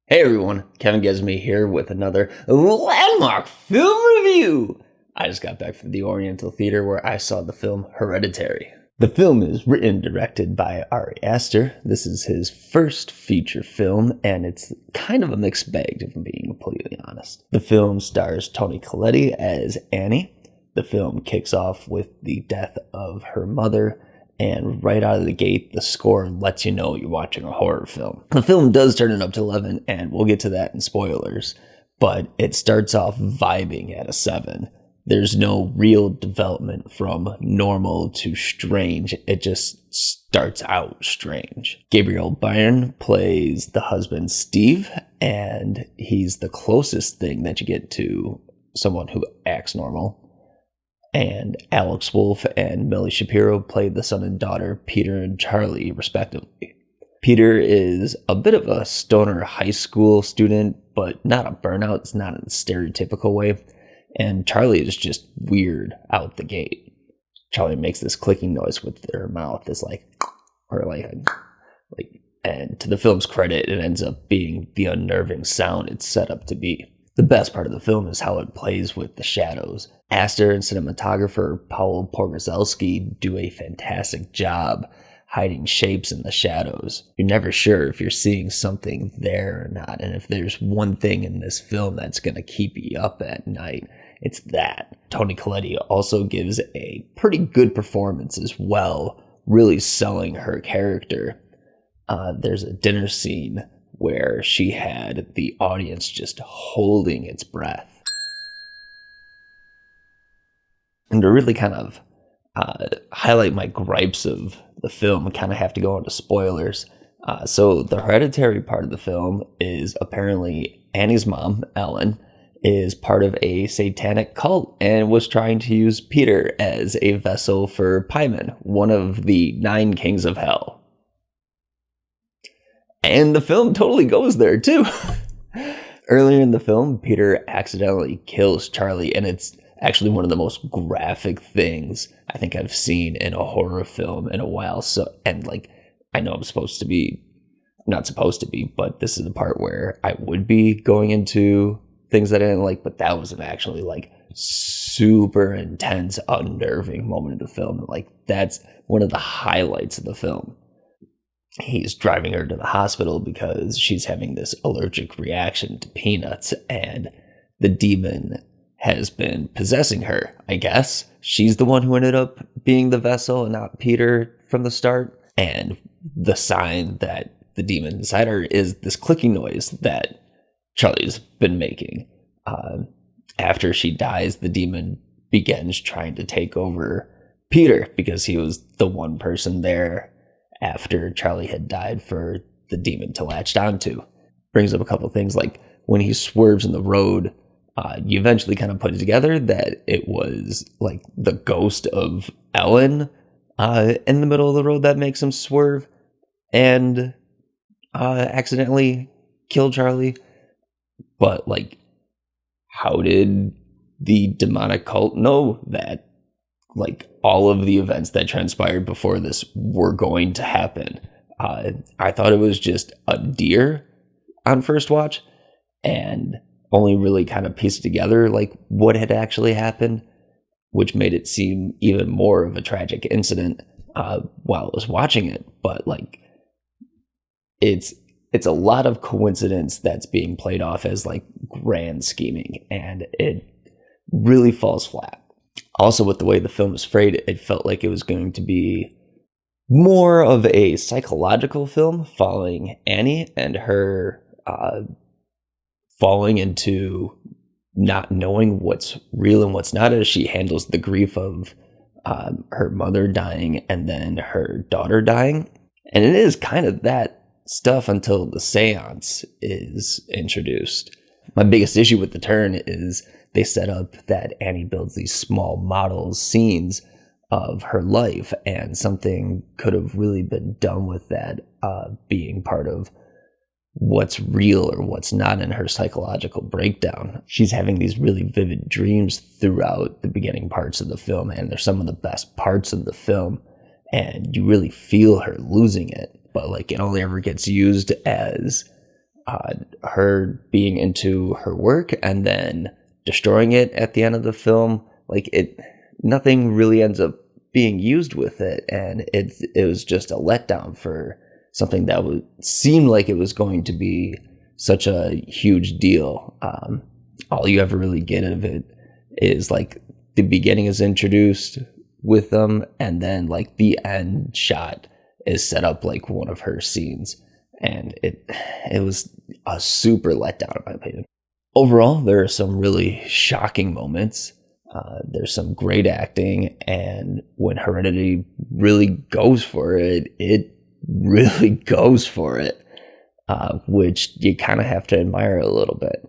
Hey everyone, Kevin Gesme here with another landmark film review. I just got back from the Oriental Theater where I saw the film Hereditary. The film is written and directed by Ari Aster. This is his first feature film, and it's kind of a mixed bag, if I'm being completely honest. The film stars Toni Collette as Annie. The film kicks off with the death of her mother, and right out of the gate, the score lets you know you're watching a horror film. The film does turn it up to 11, and we'll get to that in spoilers, but it starts off vibing at a 7. There's no real development from normal to strange. It just starts out strange. Gabriel Byrne plays the husband Steve, and he's the closest thing that you get to someone who acts normal. And Alex Wolff and Millie Shapiro played the son and daughter, Peter and Charlie, respectively. Peter is a bit of a stoner high school student, but not a burnout. It's not in a stereotypical way. And Charlie is just weird out the gate. Charlie makes this clicking noise with her mouth. It's like, and to the film's credit, it ends up being the unnerving sound it's set up to be. The best part of the film is how it plays with the shadows. Aster and cinematographer Paul Pogorzelski do a fantastic job hiding shapes in the shadows. You're never sure if you're seeing something there or not, and if there's one thing in this film that's going to keep you up at night, it's that. Toni Collette also gives a pretty good performance as well, really selling her character. There's a dinner scene where she had the audience just holding its breath. And to really kind of highlight my gripes of the film, I kind of have to go into spoilers. So the hereditary part of the film is apparently Annie's mom, Ellen, is part of a satanic cult and was trying to use Peter as a vessel for Paimon, one of the 9 kings of hell. And the film totally goes there, too. Earlier in the film, Peter accidentally kills Charlie, and it's actually one of the most graphic things I think I've seen in a horror film in a while. So, and like, I know I'm not supposed to be, but this is the part where I would be going into things that I didn't like, but that was an actually like super intense, unnerving moment of the film. Like, that's one of the highlights of the film. He's driving her to the hospital because she's having this allergic reaction to peanuts, and the demon has been possessing her, I guess. She's the one who ended up being the vessel and not Peter from the start. And the sign that the demon inside her is this clicking noise that Charlie's been making. After she dies, the demon begins trying to take over Peter because he was the one person there after Charlie had died for the demon to latch onto. Brings up a couple things, like when he swerves in the road, you eventually kind of put it together that it was like the ghost of Ellen in the middle of the road that makes him swerve and accidentally kill Charlie. But like, how did the demonic cult know that? Like, all of the events that transpired before this were going to happen. I thought it was just a deer on first watch, and only really kind of pieced together like what had actually happened, which made it seem even more of a tragic incident while I was watching it. But like, it's a lot of coincidence that's being played off as like grand scheming, and it really falls flat. Also, with the way the film is framed, it felt like it was going to be more of a psychological film following Annie and her falling into not knowing what's real and what's not as she handles the grief of her mother dying and then her daughter dying. And it is kind of that stuff until the seance is introduced. My biggest issue with the turn is they set up that Annie builds these small models, scenes of her life, and something could have really been done with that being part of what's real or what's not in her psychological breakdown. She's having these really vivid dreams throughout the beginning parts of the film, and they're some of the best parts of the film, and you really feel her losing it. But like, it only ever gets used as her being into her work and then destroying it at the end of the film. Like nothing really ends up being used with it, and it was just a letdown for something that seemed like it was going to be such a huge deal. All you ever really get of it is like the beginning is introduced with them, and then like the end shot is set up like one of her scenes, and it was a super letdown in my opinion. Overall, there are some really shocking moments. There's some great acting, and when Hereditary really goes for it, it really goes for it, which you kind of have to admire a little bit.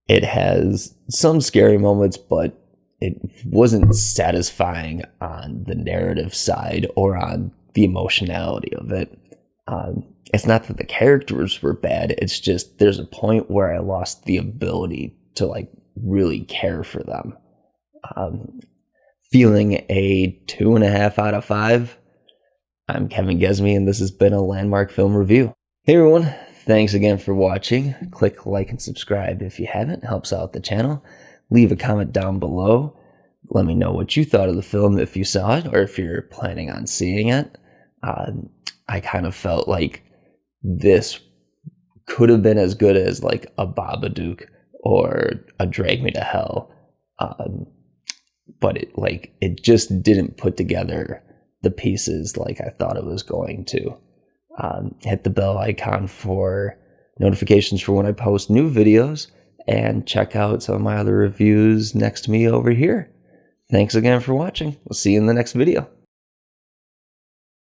It has some scary moments, but it wasn't satisfying on the narrative side or on the emotionality of it. It's not that the characters were bad, it's just there's a point where I lost the ability to like really care for them. Feeling a 2.5 out of 5. I'm Kevin Gesme, and this has been a Landmark Film Review. Hey everyone, thanks again for watching. Click like and subscribe if you haven't, it helps out the channel. Leave a comment down below. Let me know what you thought of the film if you saw it or if you're planning on seeing it. I kind of felt like this could have been as good as like a Babadook or a Drag Me to Hell. But it just didn't put together the pieces like I thought it was going to. Hit the bell icon for notifications for when I post new videos, and check out some of my other reviews next to me over here. Thanks again for watching. We'll see you in the next video.